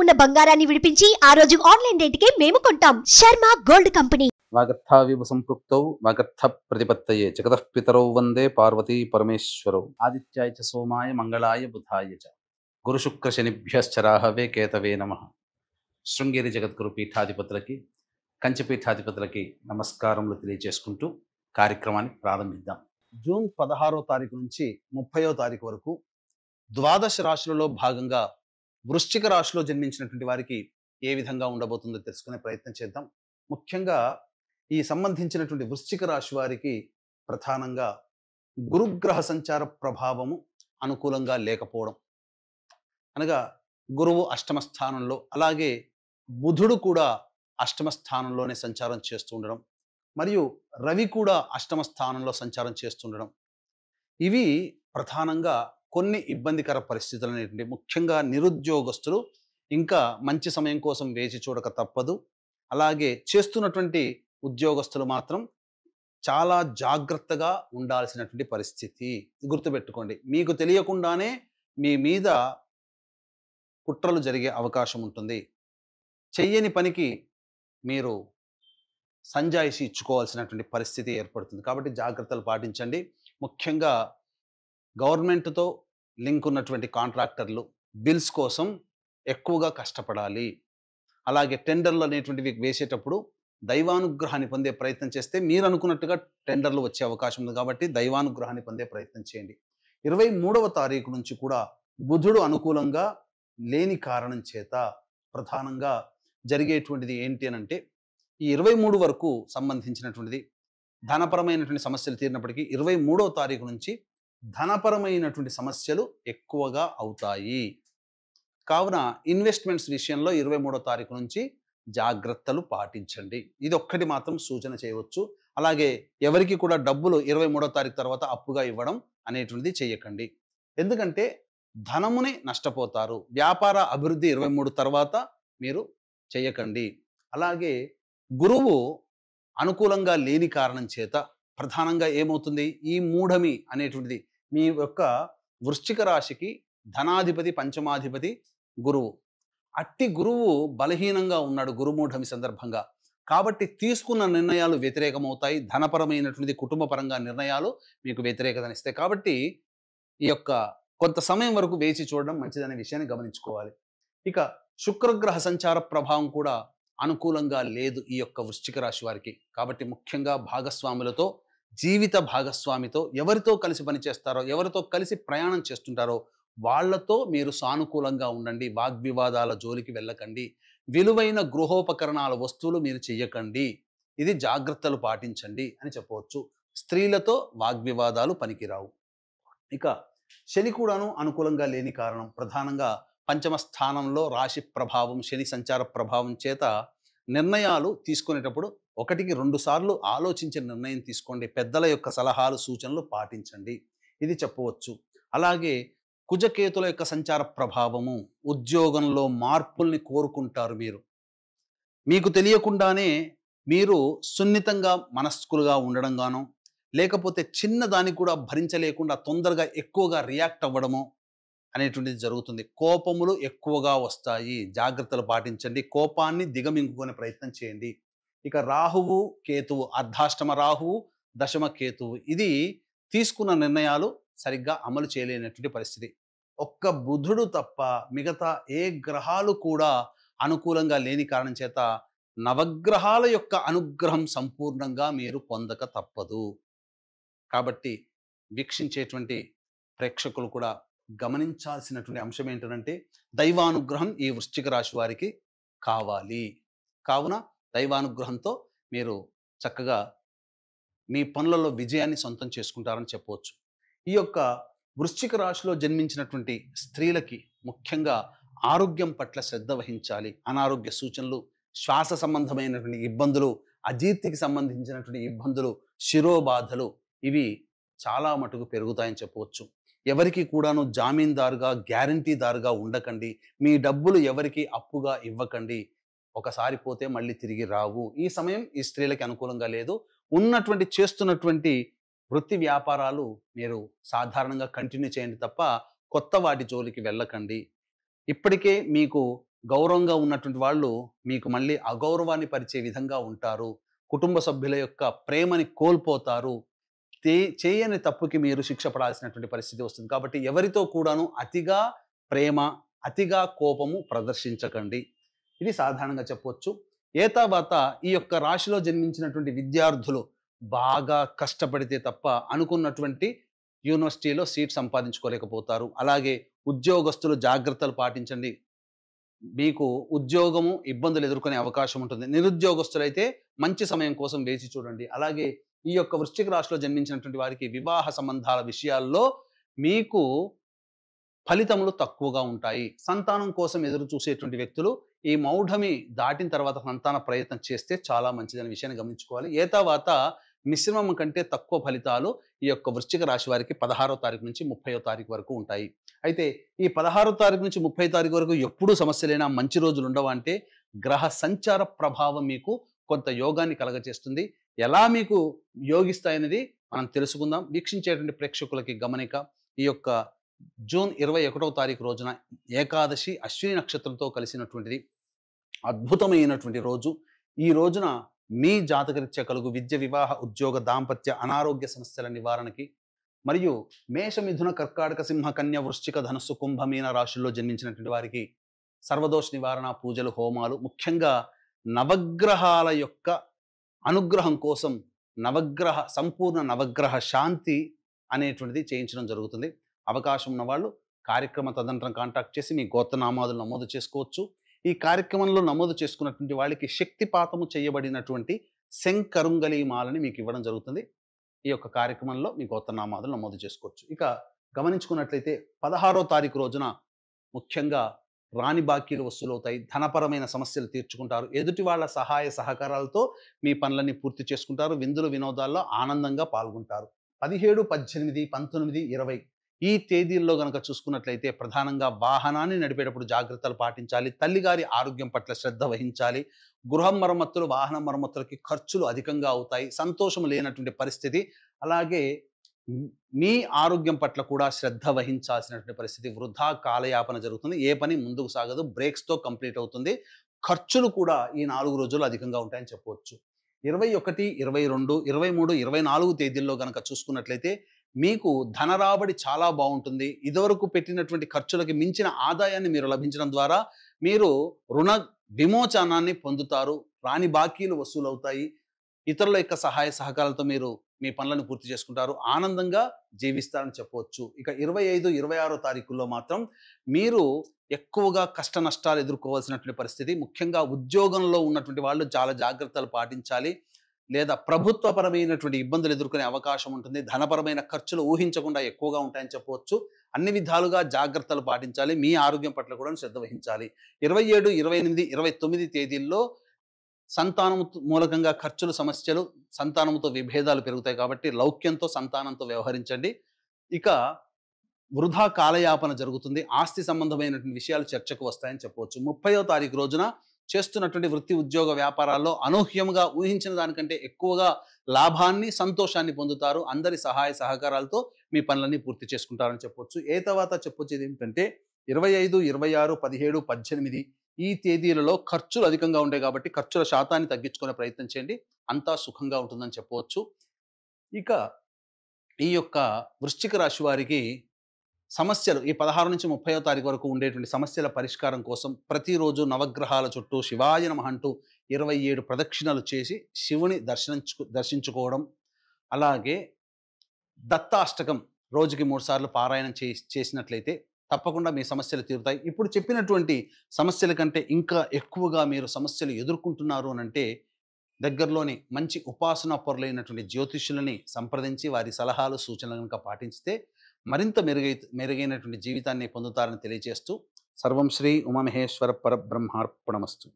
ఉన్న బంగారాన్ని విడిపించి ఆ రోజు ఆన్లైన్ రేటుకే మేము కొంటాం. Sharma gold company. వాగర్థావివ సంపృక్తౌ వాగర్థ ప్రతిపత్తయే జగతః పితరౌ వందే పార్వతీ పరమేశ్వరౌ ఆదిత్యాయ చ సోమాయ మంగళాయ బుధాయ చ గురుశుక్ర శనిభ్యశ్చ రాహవే కేతవే నమః. శృంగేరి జగద్గురు పీఠాధిపతులకి కంచి పీఠాధిపతులకి నమస్కారములు తెలియజేసుకుంటూ కార్యక్రమాన్ని ప్రారంభిద్దాం. జూన్ 16వ తారీఖు నుంచి 30వ తారీఖు వరకు ద్వాదశ రాశులలో భాగంగా వృశ్చిక రాశిలో జన్మించినటువంటి వారికి ఏ విధంగా ఉండబోతుందో తెలుసుకునే ప్రయత్నం చేద్దాం. ముఖ్యంగా ఈ సంబంధించినటువంటి వృశ్చిక రాశి వారికి ప్రధానంగా గురుగ్రహ సంచార ప్రభావము అనుకూలంగా లేకపోవడం, అనగా గురువు అష్టమ స్థానంలో, అలాగే బుధుడు కూడా అష్టమ స్థానంలోనే సంచారం చేస్తూ ఉండడం, మరియు రవి కూడా అష్టమ స్థానంలో సంచారం చేస్తుండడం, ఇవి ప్రధానంగా కొన్ని ఇబ్బందికర పరిస్థితులు అనేటువంటి, ముఖ్యంగా నిరుద్యోగస్తులు ఇంకా మంచి సమయం కోసం వేచి చూడక తప్పదు. అలాగే చేస్తున్నటువంటి ఉద్యోగస్తులు మాత్రం చాలా జాగ్రత్తగా ఉండాల్సినటువంటి పరిస్థితి. గుర్తుపెట్టుకోండి, మీకు తెలియకుండానే మీ మీద కుట్రలు జరిగే అవకాశం ఉంటుంది. చెయ్యని పనికి మీరు సంజాయిషి ఇచ్చుకోవాల్సినటువంటి పరిస్థితి ఏర్పడుతుంది. కాబట్టి జాగ్రత్తలు పాటించండి. ముఖ్యంగా గవర్నమెంట్తో లింక్ ఉన్నటువంటి కాంట్రాక్టర్లు బిల్స్ కోసం ఎక్కువగా కష్టపడాలి. అలాగే టెండర్లు అనేటువంటివి వేసేటప్పుడు దైవానుగ్రహాన్ని పొందే ప్రయత్నం చేస్తే మీరు అనుకున్నట్టుగా టెండర్లు వచ్చే అవకాశం ఉంది. కాబట్టి దైవానుగ్రహాన్ని పొందే ప్రయత్నం చేయండి. 23వ తారీఖు నుంచి కూడా బుధుడు అనుకూలంగా లేని కారణం చేత ప్రధానంగా జరిగేటువంటిది ఏంటి అని అంటే, ఈ 23 వరకు సంబంధించినటువంటిది ధనపరమైనటువంటి సమస్యలు తీరినప్పటికీ 23వ తారీఖు నుంచి ధనపరమైనటువంటి సమస్యలు ఎక్కువగా అవుతాయి. కావున ఇన్వెస్ట్మెంట్స్ విషయంలో 23వ తారీఖు నుంచి జాగ్రత్తలు పాటించండి. ఇది ఒక్కటి మాత్రం సూచన చేయవచ్చు. అలాగే ఎవరికి కూడా డబ్బులు 23వ తారీఖు తర్వాత అప్పుగా ఇవ్వడం అనేటువంటిది చేయకండి. ఎందుకంటే ధనముని నష్టపోతారు. వ్యాపార అభివృద్ధి 23 తర్వాత మీరు చేయకండి. అలాగే గురువు అనుకూలంగా లేని కారణం చేత ప్రధానంగా ఏమవుతుంది, ఈ మూఢమి అనేటువంటిది మీ యొక్క వృశ్చిక రాశికి ధనాధిపతి పంచమాధిపతి గురువు. అట్టి గురువు బలహీనంగా ఉన్నాడు గురుమూఢమి సందర్భంగా. కాబట్టి తీసుకున్న నిర్ణయాలు వ్యతిరేకమవుతాయి. ధనపరమైనటువంటి కుటుంబపరంగా నిర్ణయాలు మీకు వ్యతిరేకతనిస్తాయి. కాబట్టి ఈ యొక్క కొంత సమయం వరకు వేచి చూడడం మంచిదనే విషయాన్ని గమనించుకోవాలి. ఇక శుక్రగ్రహ సంచార ప్రభావం కూడా అనుకూలంగా లేదు ఈ యొక్క వృశ్చిక రాశి వారికి. కాబట్టి ముఖ్యంగా భాగస్వాములతో, జీవిత భాగస్వామితో, ఎవరితో కలిసి పనిచేస్తారో, ఎవరితో కలిసి ప్రయాణం చేస్తుంటారో వాళ్లతో మీరు సానుకూలంగా ఉండండి. వాగ్వివాదాల జోలికి వెళ్ళకండి. విలువైన గృహోపకరణాల వస్తువులు మీరు చెయ్యకండి. ఇది జాగ్రత్తలు పాటించండి అని చెప్పవచ్చు. స్త్రీలతో వాగ్వివాదాలు పనికిరావు. ఇక శని కూడాను అనుకూలంగా లేని కారణం ప్రధానంగా పంచమ స్థానంలో రాశి ప్రభావం, శని సంచార ప్రభావం చేత నిర్ణయాలు తీసుకునేటప్పుడు 1కి 2 సార్లు ఆలోచించి నిర్ణయం తీసుకోండి. పెద్దల యొక్క సలహాలు సూచనలు పాటించండి. ఇది చెప్పవచ్చు. అలాగే కుజకేతుల యొక్క సంచార ప్రభావము, ఉద్యోగంలో మార్పుల్ని కోరుకుంటారు. మీకు తెలియకుండానే మీరు సున్నితంగా మనస్కులుగా ఉండడం గానో, లేకపోతే చిన్న దానికి కూడా భరించలేకుండా తొందరగా ఎక్కువగా రియాక్ట్ అవ్వడమో అనేటువంటిది జరుగుతుంది. కోపములు ఎక్కువగా వస్తాయి. జాగ్రత్తలు పాటించండి. కోపాన్ని దిగమింగుకునే ప్రయత్నం చేయండి. ఇక రాహువు కేతువు, అర్ధాష్టమ రాహువు, దశమ కేతువు, ఇది తీసుకున్న నిర్ణయాలు సరిగ్గా అమలు చేయలేనటువంటి పరిస్థితి. ఒక్క బుధుడు తప్ప మిగతా ఏ గ్రహాలు కూడా అనుకూలంగా లేని కారణం చేత నవగ్రహాల యొక్క అనుగ్రహం సంపూర్ణంగా మీరు పొందక తప్పదు. కాబట్టి వీక్షించేటువంటి ప్రేక్షకులు కూడా గమనించాల్సినటువంటి అంశం ఏంటంటే, దైవానుగ్రహం ఈ వృశ్చిక రాశి వారికి కావాలి. కావున దైవానుగ్రహంతో మీరు చక్కగా మీ పనులలో విజయాన్ని సొంతం చేసుకుంటారని చెప్పవచ్చు. ఈ యొక్క వృశ్చిక రాశిలో జన్మించినటువంటి స్త్రీలకి ముఖ్యంగా ఆరోగ్యం పట్ల శ్రద్ధ వహించాలి. అనారోగ్య సూచనలు, శ్వాస సంబంధమైనటువంటి ఇబ్బందులు, అజీర్తికి సంబంధించినటువంటి ఇబ్బందులు, శిరోబాధలు, ఇవి చాలా మటుకు పెరుగుతాయని చెప్పవచ్చు. ఎవరికి కూడాను జామీందారుగా, గ్యారంటీదారుగా ఉండకండి. మీ డబ్బులు ఎవరికి అప్పుగా ఇవ్వకండి. ఒకసారి పోతే మళ్ళీ తిరిగి రావు. ఈ సమయం ఈ స్త్రీలకి అనుకూలంగా లేదు. చేస్తున్నటువంటి వృత్తి వ్యాపారాలు మీరు సాధారణంగా కంటిన్యూ చేయండి తప్ప కొత్త వాటి జోలికి వెళ్ళకండి. ఇప్పటికే మీకు గౌరవంగా ఉన్నటువంటి వాళ్ళు మీకు మళ్ళీ అగౌరవాన్ని పరిచే విధంగా ఉంటారు. కుటుంబ సభ్యుల యొక్క ప్రేమని కోల్పోతారు. చేయని తప్పుకి మీరు శిక్ష పడాల్సినటువంటి పరిస్థితి వస్తుంది. కాబట్టి ఎవరితో కూడాను అతిగా ప్రేమ, అతిగా కోపము ప్రదర్శించకండి. ఇది సాధారణంగా చెప్పవచ్చు. ఏతావాత ఈ యొక్క రాశిలో జన్మించినటువంటి విద్యార్థులు బాగా కష్టపడితే తప్ప అనుకున్నటువంటి యూనివర్సిటీలో సీట్ సంపాదించుకోలేకపోతారు. అలాగే ఉద్యోగస్తులు జాగ్రత్తలు పాటించండి. మీకు ఉద్యోగము ఇబ్బందులు ఎదుర్కొనే అవకాశం ఉంటుంది. నిరుద్యోగస్తులైతే మంచి సమయం కోసం వేచి చూడండి. అలాగే ఈ యొక్క వృశ్చిక రాశిలో జన్మించినటువంటి వారికి వివాహ సంబంధాల విషయాల్లో మీకు ఫలితములు తక్కువగా ఉంటాయి. సంతానం కోసం ఎదురు చూసేటువంటి వ్యక్తులు ఈ మౌఢమి దాటిన తర్వాత సంతాన ప్రయత్నం చేస్తే చాలా మంచిదనే విషయాన్ని గమనించుకోవాలి. ఏతావాత మిశ్రమం కంటే తక్కువ ఫలితాలు ఈ యొక్క వృశ్చిక రాశి వారికి 16వ తారీఖు నుంచి 30వ తారీఖు వరకు ఉంటాయి. అయితే ఈ 16వ తారీఖు నుంచి 30వ తారీఖు వరకు ఎప్పుడు సమస్యలైనా మంచి రోజులు ఉండవా అంటే గ్రహ సంచార ప్రభావం మీకు కొంత యోగాన్ని కలగజేస్తుంది. ఎలా మీకు యోగిస్తాయనేది మనం తెలుసుకుందాం. వీక్షించేటువంటి ప్రేక్షకులకి గమనిక, ఈ యొక్క జూన్ 21వ తారీఖు రోజున ఏకాదశి అశ్విని నక్షత్రంతో కలిసినటువంటిది. అద్భుతమైనటువంటి రోజు. ఈ రోజున మీ జాతకరీత్యా కలుగు విద్య, వివాహ, ఉద్యోగ, దాంపత్య, అనారోగ్య సమస్యల నివారణకి మరియు మేష, మిథున, కర్కాటక, సింహ, కన్య, వృశ్చిక, ధనుస్సు, కుంభ, మీన రాశుల్లో జన్మించినటువంటి వారికి సర్వదోష నివారణ పూజలు, హోమాలు, ముఖ్యంగా నవగ్రహాల యొక్క అనుగ్రహం కోసం సంపూర్ణ నవగ్రహ శాంతి అనేటువంటిది చేయించడం జరుగుతుంది. అవకాశం ఉన్న వాళ్ళు కార్యక్రమ తదనంతరం కాంటాక్ట్ చేసి మీ గోత్రనామాదులు నమోదు చేసుకోవచ్చు. ఈ కార్యక్రమంలో నమోదు చేసుకున్నటువంటి వాళ్ళకి శక్తిపాతము చేయబడినటువంటి శంకరుంగలి మాలని మీకు ఇవ్వడం జరుగుతుంది. ఈ యొక్క కార్యక్రమంలో మీ గోత్రనామాదులు నమోదు చేసుకోవచ్చు. ఇక గమనించుకున్నట్లయితే 16వ తారీఖు రోజున ముఖ్యంగా రాని బాకీలు వసూలవుతాయి. ధనపరమైన సమస్యలు తీర్చుకుంటారు. ఎదుటి వాళ్ళ సహాయ సహకారాలతో మీ పనులన్నీ పూర్తి చేసుకుంటారు. విందులు వినోదాల్లో ఆనందంగా పాల్గొంటారు. 17, 18, 19, 20 ఈ తేదీల్లో గనక చూసుకున్నట్లయితే ప్రధానంగా వాహనాన్ని నడిపేటప్పుడు జాగ్రత్తలు పాటించాలి. తల్లిగారి ఆరోగ్యం పట్ల శ్రద్ధ వహించాలి. గృహం మరమ్మతులు, వాహన మరమ్మతులకి ఖర్చులు అధికంగా అవుతాయి. సంతోషం లేనటువంటి పరిస్థితి. అలాగే మీ ఆరోగ్యం పట్ల కూడా శ్రద్ధ వహించాల్సినటువంటి పరిస్థితి. వృధా కాలయాపన జరుగుతుంది. ఏ పని ముందుకు సాగదు. బ్రేక్స్తో కంప్లీట్ అవుతుంది. ఖర్చులు కూడా ఈ 4 రోజులు అధికంగా ఉంటాయని చెప్పవచ్చు. 21, 22, 23, 24 తేదీల్లో గనక చూసుకున్నట్లయితే మీకు ధన రాబడి చాలా బాగుంటుంది. ఇదివరకు పెట్టినటువంటి ఖర్చులకి మించిన ఆదాయాన్ని మీరు లభించడం ద్వారా మీరు రుణ విమోచనాన్ని పొందుతారు. రాని బాకీలు వసూలవుతాయి. ఇతరుల యొక్క సహాయ సహకారాలతో మీరు మీ పనులను పూర్తి చేసుకుంటారు. ఆనందంగా జీవిస్తారని చెప్పవచ్చు. ఇక 25, 26 తారీఖుల్లో మాత్రం మీరు ఎక్కువగా కష్ట నష్టాలు ఎదుర్కోవాల్సినటువంటి పరిస్థితి. ముఖ్యంగా ఉద్యోగంలో ఉన్నటువంటి వాళ్ళు చాలా జాగ్రత్తలు పాటించాలి. లేదా ప్రభుత్వపరమైనటువంటి ఇబ్బందులు ఎదుర్కొనే అవకాశం ఉంటుంది. ధనపరమైన ఖర్చులు ఊహించకుండా ఎక్కువగా ఉంటాయని చెప్పవచ్చు. అన్ని విధాలుగా జాగ్రత్తలు పాటించాలి. మీ ఆరోగ్యం పట్ల కూడా శ్రద్ధ వహించాలి. 27, 28, 29 తేదీల్లో సంతానము మూలకంగా ఖర్చులు, సమస్యలు, సంతానముతో విభేదాలు పెరుగుతాయి. కాబట్టి లౌక్యంతో, సంతానంతో వ్యవహరించండి. ఇక వృధా కాలయాపన జరుగుతుంది. ఆస్తి సంబంధమైనటువంటి విషయాలు చర్చకు వస్తాయని చెప్పవచ్చు. 30వ తారీఖు రోజున చేస్తున్నటువంటి వృత్తి, ఉద్యోగ, వ్యాపారాల్లో అనూహ్యంగా ఊహించిన దానికంటే ఎక్కువగా లాభాన్ని, సంతోషాన్ని పొందుతారు. అందరి సహాయ సహకారాలతో మీ పనులన్నీ పూర్తి చేసుకుంటారని చెప్పవచ్చు. ఏ తర్వాత చెప్పొచ్చేది ఏమిటంటే 25, 26, 17, 18 ఈ తేదీలలో ఖర్చులు అధికంగా ఉంటాయి. కాబట్టి ఖర్చుల శాతాన్ని తగ్గించుకునే ప్రయత్నం చేయండి. అంతా సుఖంగా ఉంటుందని చెప్పవచ్చు. ఇక ఈ యొక్క వృశ్చిక రాశి వారికి సమస్యలు ఈ 16 నుంచి 30వ తారీఖు వరకు ఉండేటువంటి సమస్యల పరిష్కారం కోసం ప్రతిరోజు నవగ్రహాల చుట్టూ శివాయ నమః అంటూ 27 ప్రదక్షిణలు చేసి శివుని దర్శించుకోవడం, అలాగే దత్తాష్టకం రోజుకి 3 సార్లు పారాయణం చేసినట్లయితే తప్పకుండా మీ సమస్యలు తీరుతాయి. ఇప్పుడు చెప్పినటువంటి సమస్యల కంటే ఇంకా ఎక్కువగా మీరు సమస్యలు ఎదుర్కొంటున్నారు అనంటే దగ్గరలోని మంచి ఉపాసనా పరులైనటువంటి జ్యోతిష్యులని సంప్రదించి వారి సలహాలు, సూచనలు కనుక పాటించితే మరింత మెరుగైనటువంటి జీవితాన్ని పొందుతారని తెలియజేస్తూ సర్వం శ్రీ ఉమామహేశ్వర పరబ్రహ్మార్పణమస్తు.